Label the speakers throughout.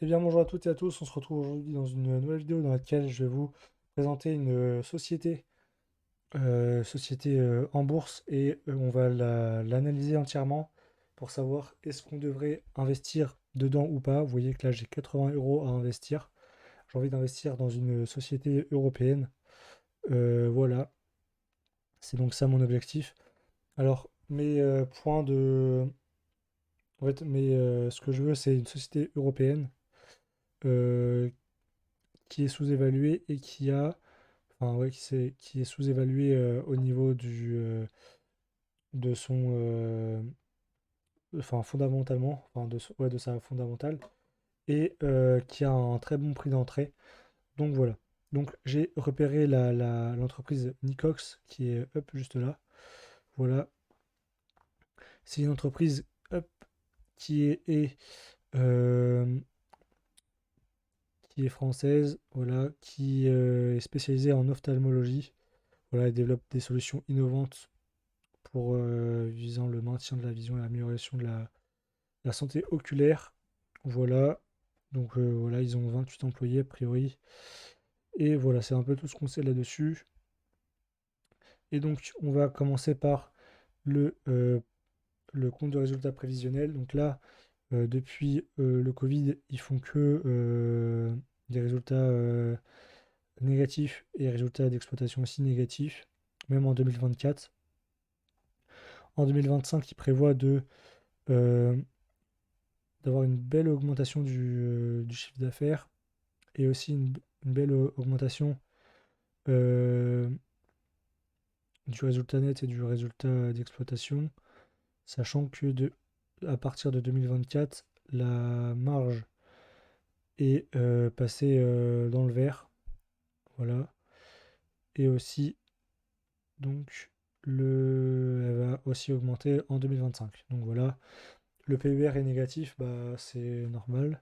Speaker 1: Eh bien, bonjour à toutes et à tous. On se retrouve aujourd'hui dans une nouvelle vidéo dans laquelle je vais vous présenter une société en bourse et on va l'analyser entièrement pour savoir est-ce qu'on devrait investir dedans ou pas. Vous voyez que là, j'ai 80 euros à investir. J'ai envie d'investir dans une société européenne. Voilà, c'est donc ça mon objectif. Alors, mes points de... En fait, ce que je veux, c'est une société européenne euh, qui est sous-évaluée et qui a enfin ouais, qui est sous-évalué au niveau de son, enfin fondamentalement, enfin ouais, de sa fondamentale, et qui a un très bon prix d'entrée. Donc voilà. Donc j'ai repéré l'entreprise Nicox qui est up juste là. Voilà. C'est une entreprise up euh, qui est française, voilà, qui est spécialisée en ophtalmologie. Voilà, elle développe des solutions innovantes pour visant le maintien de la vision et l'amélioration de la santé oculaire. Voilà. Donc voilà, ils ont 28 employés a priori. Et voilà, c'est un peu tout ce qu'on sait là-dessus. Et donc on va commencer par le compte de résultat prévisionnel. Donc là, depuis le Covid, ils font que des résultats négatifs et résultats d'exploitation aussi négatifs, même en 2024. En 2025, ils prévoient euh, d'avoir une belle augmentation du chiffre d'affaires et aussi une belle augmentation euh, du résultat net et du résultat d'exploitation, sachant que à partir de 2024, la marge est passée dans le vert, voilà, et aussi donc elle va aussi augmenter en 2025. Donc voilà, le PER est négatif, bah c'est normal.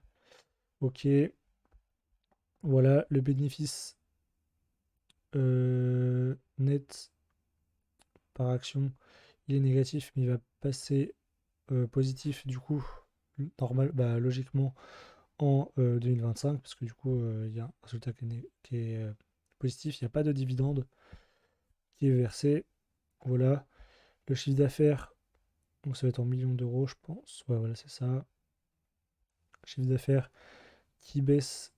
Speaker 1: Ok, voilà, le bénéfice net par action, il est négatif, mais il va passer positif du coup, normal, bah, logiquement en 2025, parce que du coup, il y a un résultat qui est positif, il n'y a pas de dividende qui est versé. Voilà, le chiffre d'affaires, donc ça va être en millions d'euros, je pense. Ouais, voilà, c'est ça. Chiffre d'affaires qui baisse,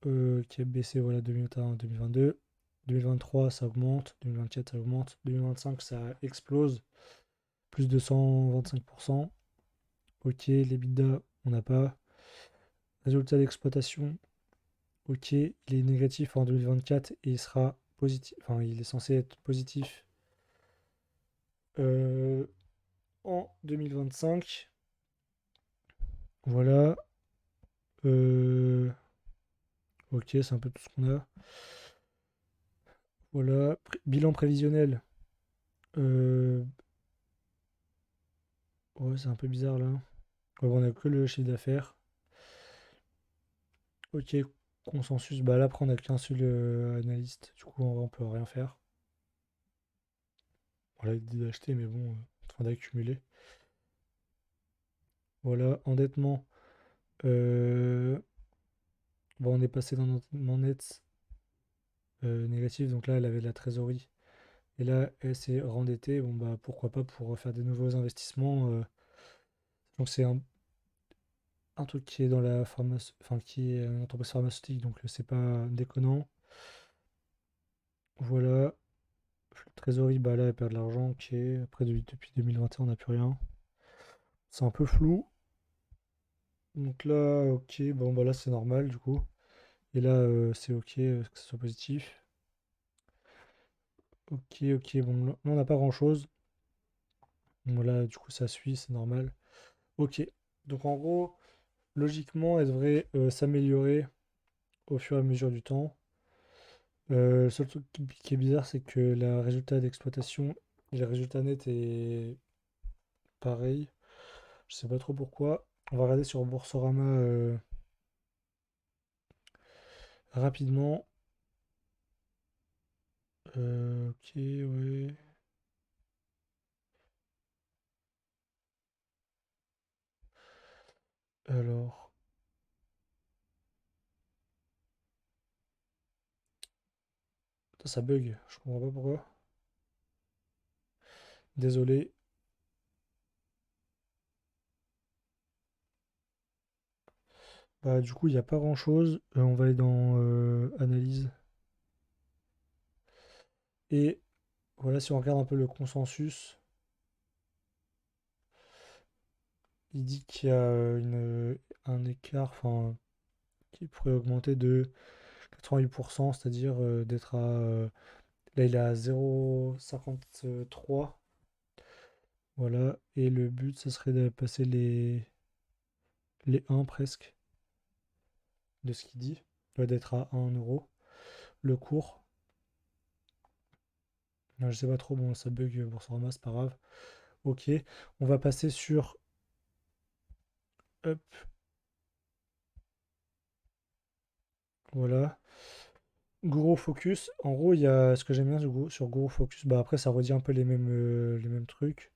Speaker 1: qui a baissé, voilà, 2021 2022. 2023, ça augmente. 2024, ça augmente. 2025, ça explose. Plus de 125%. Ok, l'EBITDA, on n'a pas. Résultat d'exploitation, ok, il est négatif en 2024 et il sera positif, enfin il est censé être positif euh, en 2025. Voilà, euh, ok, c'est un peu tout ce qu'on a. Voilà, bilan prévisionnel. euh, ouais, c'est un peu bizarre là. Ouais, bon, on a que le chiffre d'affaires. Ok, consensus. Bah là, après, on a qu'un seul analyste. Du coup, en vrai, on peut rien faire. Voilà, il dit d'acheter, mais bon, en train d'accumuler. Voilà, endettement. Euh, bon, on est passé dans notre net négatif. Donc là, elle avait de la trésorerie. Et là, elle s'est rendettée. Bon, bah, pourquoi pas pour faire des nouveaux investissements. Donc c'est un truc qui est dans la pharmacie, enfin, qui est une entreprise pharmaceutique. Donc c'est pas déconnant. Voilà. Trésorerie, bah là, elle perd de l'argent. Ok. Après, depuis 2021, on n'a plus rien. C'est un peu flou. Donc là, ok. Bon, bah là, c'est normal, du coup. Et là, c'est ok que ce soit positif. Ok, ok. Bon, là, on n'a pas grand-chose. Voilà, du coup, ça suit, c'est normal. Ok. Donc en gros, logiquement, elle devrait s'améliorer au fur et à mesure du temps. Le seul truc qui est bizarre, c'est que le résultat d'exploitation et le résultat net est pareil. Je sais pas trop pourquoi. On va regarder sur Boursorama rapidement. Ok, ouais. Alors, Ça bug, je comprends pas pourquoi. Désolé. Bah, du coup, il n'y a pas grand-chose. On va aller dans analyse. Et voilà, si on regarde un peu le consensus, il dit qu'il y a un écart, enfin, qui pourrait augmenter de 88%, c'est-à-dire d'être à... là, il est à 0,53. Voilà, et le but, ce serait de passer les 1 presque de ce qu'il dit. Ouais, d'être à 1 euro. Le cours, non, je sais pas trop, bon, ça bug Boursorama, c'est pas grave. Ok, on va passer sur... Hop, voilà. Guru Focus, en gros, il y a ce que j'aime bien sur Guru Focus, bah après ça redit un peu les mêmes trucs.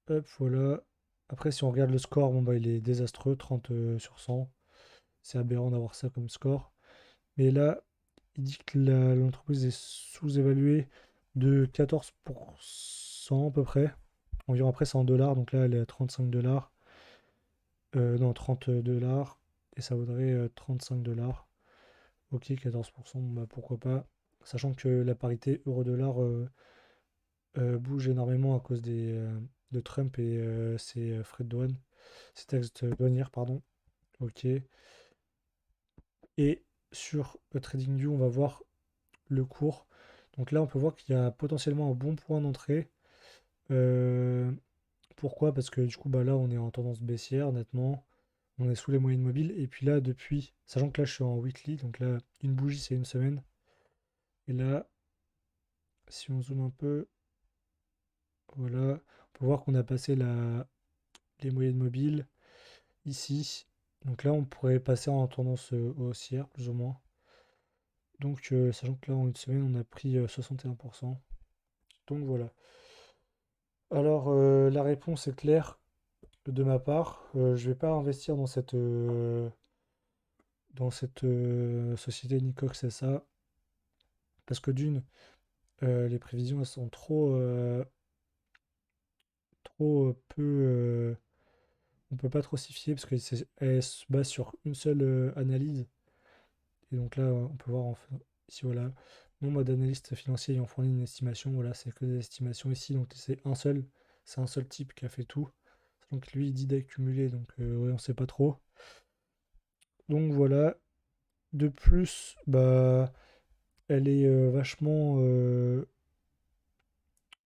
Speaker 1: Hop, voilà. Après, si on regarde le score, bon bah il est désastreux, 30 sur 100. C'est aberrant d'avoir ça comme score. Mais là, il dit que l'entreprise est sous-évaluée de 14% à peu près. Environ après, c'est en dollars, donc là elle est à 35 dollars. Non, 30 dollars. Et ça vaudrait 35 dollars. Ok, 14%, bon, bah pourquoi pas. Sachant que la parité euro-dollar bouge énormément à cause de Trump et ses frais de douane, ses taxes douanières, pardon. Ok. Et sur TradingView, on va voir le cours. Donc là, on peut voir qu'il y a potentiellement un bon point d'entrée. Euh, Pourquoi? Parce que du coup, bah là, on est en tendance baissière, nettement. On est sous les moyennes mobiles. Et puis là, depuis, sachant que là, je suis en weekly, donc là, une bougie, c'est une semaine. Et là, si on zoome un peu, voilà, on peut voir qu'on a passé les moyennes mobiles ici. Donc là, on pourrait passer en tendance haussière, plus ou moins. Donc, sachant que là, en une semaine, on a pris 61%. Donc voilà. Alors, la réponse est claire de ma part. Je vais pas investir dans cette société Nicox SA. Parce que d'une, les prévisions elles sont trop peu. On peut pas trop s'y fier parce qu'elle se base sur une seule analyse. Et donc là, on peut voir ici, voilà, nombre d'analystes financiers ayant fourni une estimation. Voilà, c'est que des estimations ici. Donc c'est un seul type qui a fait tout. Donc lui, il dit d'accumuler. Donc ouais, on sait pas trop. Donc voilà. De plus, bah, elle est vachement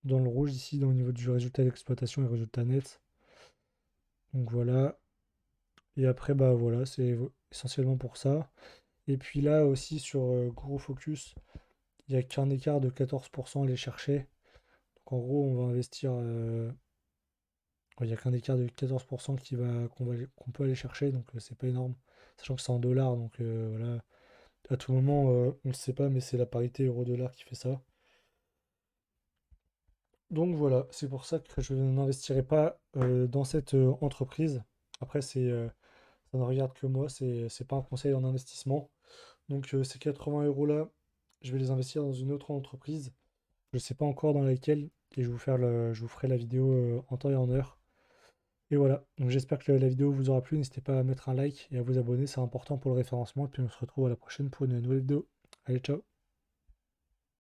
Speaker 1: dans le rouge ici, au niveau du résultat d'exploitation et résultat net. Donc voilà. Et après, bah voilà, c'est essentiellement pour ça. Et puis là aussi sur Gros Focus, il n'y a qu'un écart de 14% à aller chercher. Donc en gros, on va investir. Il n'y a qu'un écart de 14% qu'on peut aller chercher, donc c'est pas énorme. Sachant que c'est en dollars, donc voilà. À tout moment, on ne le sait pas, mais c'est la parité euro-dollar qui fait ça. Donc voilà, c'est pour ça que je n'investirai pas dans cette entreprise. Après, ça ne regarde que moi, c'est pas un conseil en investissement. Donc ces 80 euros là, je vais les investir dans une autre entreprise. Je ne sais pas encore dans laquelle et je vous ferai la vidéo en temps et en heure. Et voilà, donc j'espère que la vidéo vous aura plu. N'hésitez pas à mettre un like et à vous abonner, c'est important pour le référencement. Et puis on se retrouve à la prochaine pour une nouvelle vidéo. Allez, ciao!